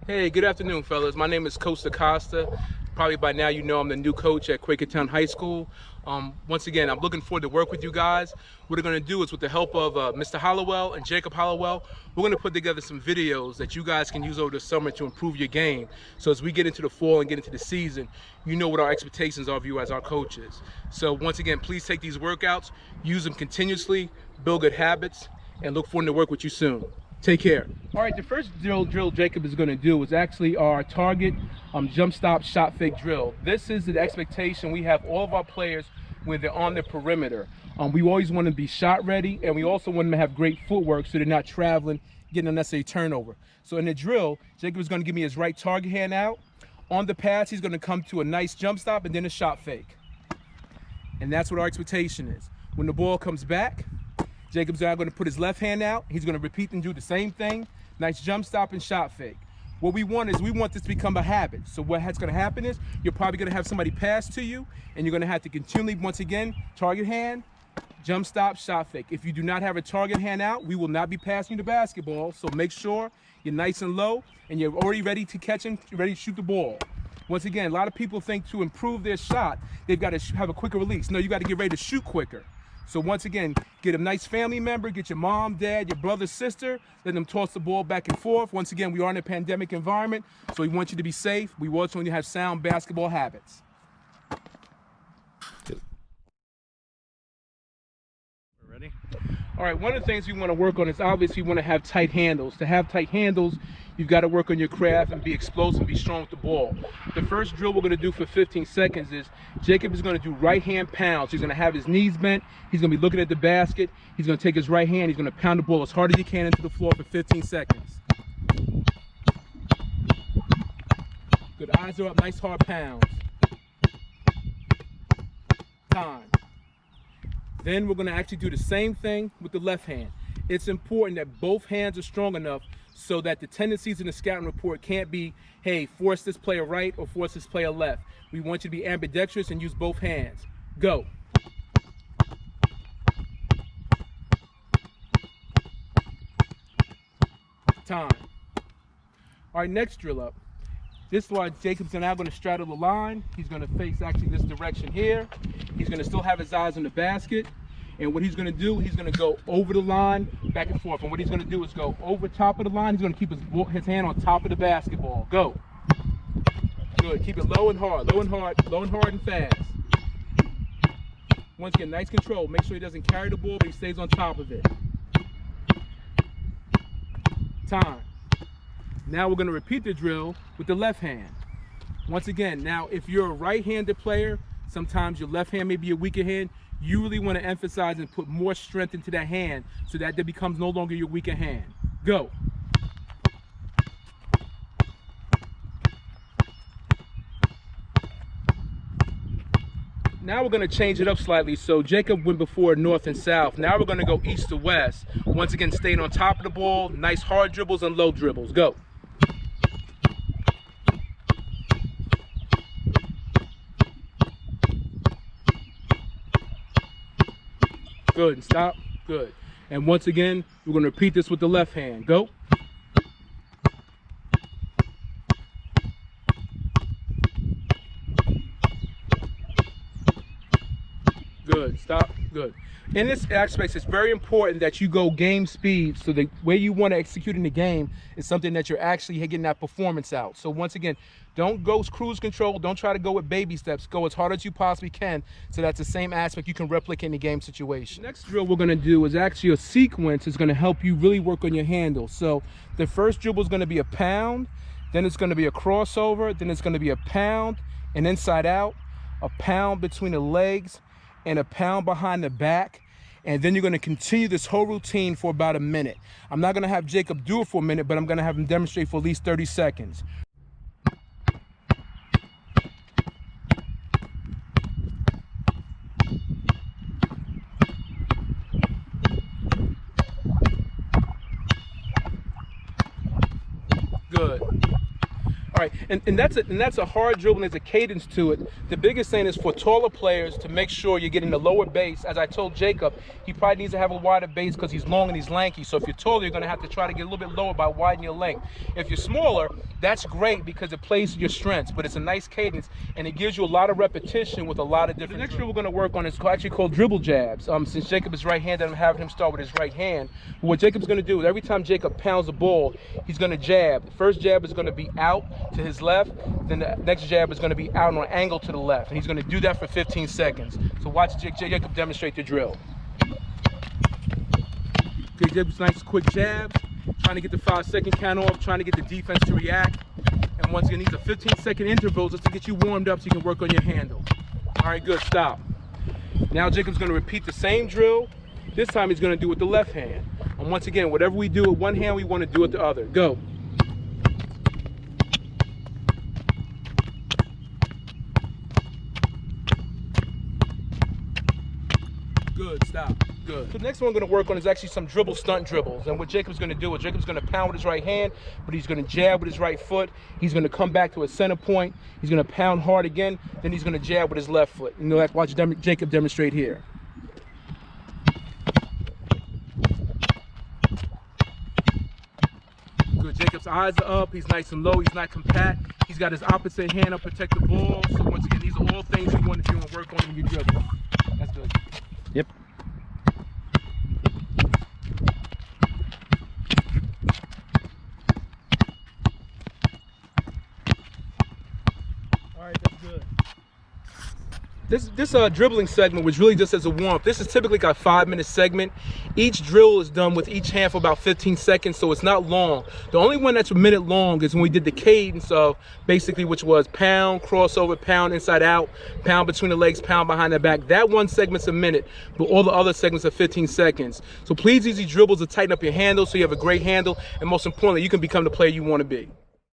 Hey, good afternoon, fellas. My name is Coach DaCosta. Probably by now you know I'm the new coach at Quakertown High School. Once again, I'm looking forward to work with you guys. What we're going to do is with the help of Mr. Hollowell and Jacob Hollowell, we're going to put together some videos that you guys can use over the summer to improve your game. So as we get into the fall and get into the season, you know what our expectations are of you as our coaches. So once again, please take these workouts, use them continuously, build good habits, and look forward to work with you soon. Take care. All right, the first drill Jacob is going to do is actually our target jump stop shot fake drill. This is the expectation we have all of our players when they're on the perimeter. We always want to be shot ready, and we also want them to have great footwork so they're not traveling, getting unnecessary turnover. So in the drill, Jacob is going to give me his right target hand out. On the pass, he's going to come to a nice jump stop and then a shot fake. And that's what our expectation is. When the ball comes back, Jacob's now going to put his left hand out. He's going to repeat and do the same thing. Nice jump stop and shot fake. What we want is we want this to become a habit. So what's going to happen is you're probably going to have somebody pass to you, and you're going to have to continually, once again, target hand, jump stop, shot fake. If you do not have a target hand out, we will not be passing you the basketball. So make sure you're nice and low, and you're already ready to catch and ready to shoot the ball. Once again, a lot of people think to improve their shot, they've got to have a quicker release. No, you got to get ready to shoot quicker. So once again, get a nice family member, get your mom, dad, your brother, sister, let them toss the ball back and forth. Once again, we are in a pandemic environment, so we want you to be safe. We also want you to have sound basketball habits. Ready? All right, one of the things we want to work on is obviously we want to have tight handles. To have tight handles, you've got to work on your craft and be explosive, be strong with the ball. The first drill we're going to do for 15 seconds is Jacob is going to do right hand pounds. He's going to have his knees bent. He's going to be looking at the basket. He's going to take his right hand. He's going to pound the ball as hard as he can into the floor for 15 seconds. Good, eyes are up, nice hard pounds. Time. Then we're going to actually do the same thing with the left hand. It's important that both hands are strong enough so that the tendencies in the scouting report can't be, hey, force this player right or force this player left. We want you to be ambidextrous and use both hands. Go. Time. All right, next drill up. This one, Jacob's now going to straddle the line. He's going to face actually this direction here. He's going to still have his eyes on the basket. And what he's going to do, he's going to go over the line, back and forth. And what he's going to do is go over top of the line. He's going to keep his hand on top of the basketball. Go. Good. Keep it low and hard, low and hard, low and hard and fast. Once again, nice control. Make sure he doesn't carry the ball, but he stays on top of it. Time. Now we're going to repeat the drill with the left hand. Once again, now if you're a right-handed player, sometimes your left hand may be a weaker hand. You really want to emphasize and put more strength into that hand so that it becomes no longer your weaker hand. Go. Now we're going to change it up slightly. So Jacob went before north and south. Now we're going to go east to west. Once again, staying on top of the ball, nice hard dribbles and low dribbles. Go. Good, and stop, good. And once again, we're going to repeat this with the left hand. Go. Good, stop, good. In this aspect, it's very important that you go game speed, so the way you want to execute in the game is something that you're actually getting that performance out. So once again, don't go cruise control, don't try to go with baby steps, go as hard as you possibly can, so that's the same aspect you can replicate in the game situation. Next drill we're going to do is actually a sequence. It's going to help you really work on your handle. So the first dribble is going to be a pound, then it's going to be a crossover, then it's going to be a pound and inside out, a pound between the legs, and a pound behind the back. And then you're going to continue this whole routine for about a minute. I'm not going to have Jacob do it for a minute, but I'm going to have him demonstrate for at least 30 seconds. Good. All Right, and that's a hard dribble, and there's a cadence to it. The biggest thing is for taller players to make sure you're getting the lower base. As I told Jacob, he probably needs to have a wider base because he's long and he's lanky. So if you're taller, you're going to have to try to get a little bit lower by widening your length. If you're smaller, that's great because it plays to your strengths, but it's a nice cadence, and it gives you a lot of repetition with a lot of different. The next drill we're going to work on is actually called dribble jabs. Since Jacob is right-handed, I'm having him start with his right hand. But what Jacob's going to do is every time Jacob pounds the ball, he's going to jab. The first jab is going to be out to his left, then the next jab is going to be out on an angle to the left, and he's going to do that for 15 seconds. So watch Jacob demonstrate the drill. Okay, Jacob's nice quick jabs, trying to get the 5-second count off, trying to get the defense to react, and once again, these are 15-second intervals just to get you warmed up so you can work on your handle. All right, good, stop. Now Jacob's going to repeat the same drill. This time he's going to do it with the left hand. And once again, whatever we do with one hand, we want to do with the other. Go. Good, stop, good. So the next one we're going to work on is actually some dribble stunt dribbles. And what Jacob's going to do is Jacob's going to pound with his right hand, but he's going to jab with his right foot. He's going to come back to a center point. He's going to pound hard again. Then he's going to jab with his left foot. You know, watch Jacob demonstrate here. Good, Jacob's eyes are up. He's nice and low. He's not compact. He's got his opposite hand up, protect the ball. So once again, these are all things you want to do and work on when you dribble. That's good. Yep. All right, that's good. This dribbling segment was really just as a warm-up. This is typically like a 5-minute segment. Each drill is done with each hand for about 15 seconds, so it's not long. The only one that's a minute long is when we did the cadence of basically, which was pound, crossover, pound, inside out, pound between the legs, pound behind the back. That one segment's a minute, but all the other segments are 15 seconds. So please use these dribbles to tighten up your handle so you have a great handle, and most importantly, you can become the player you want to be.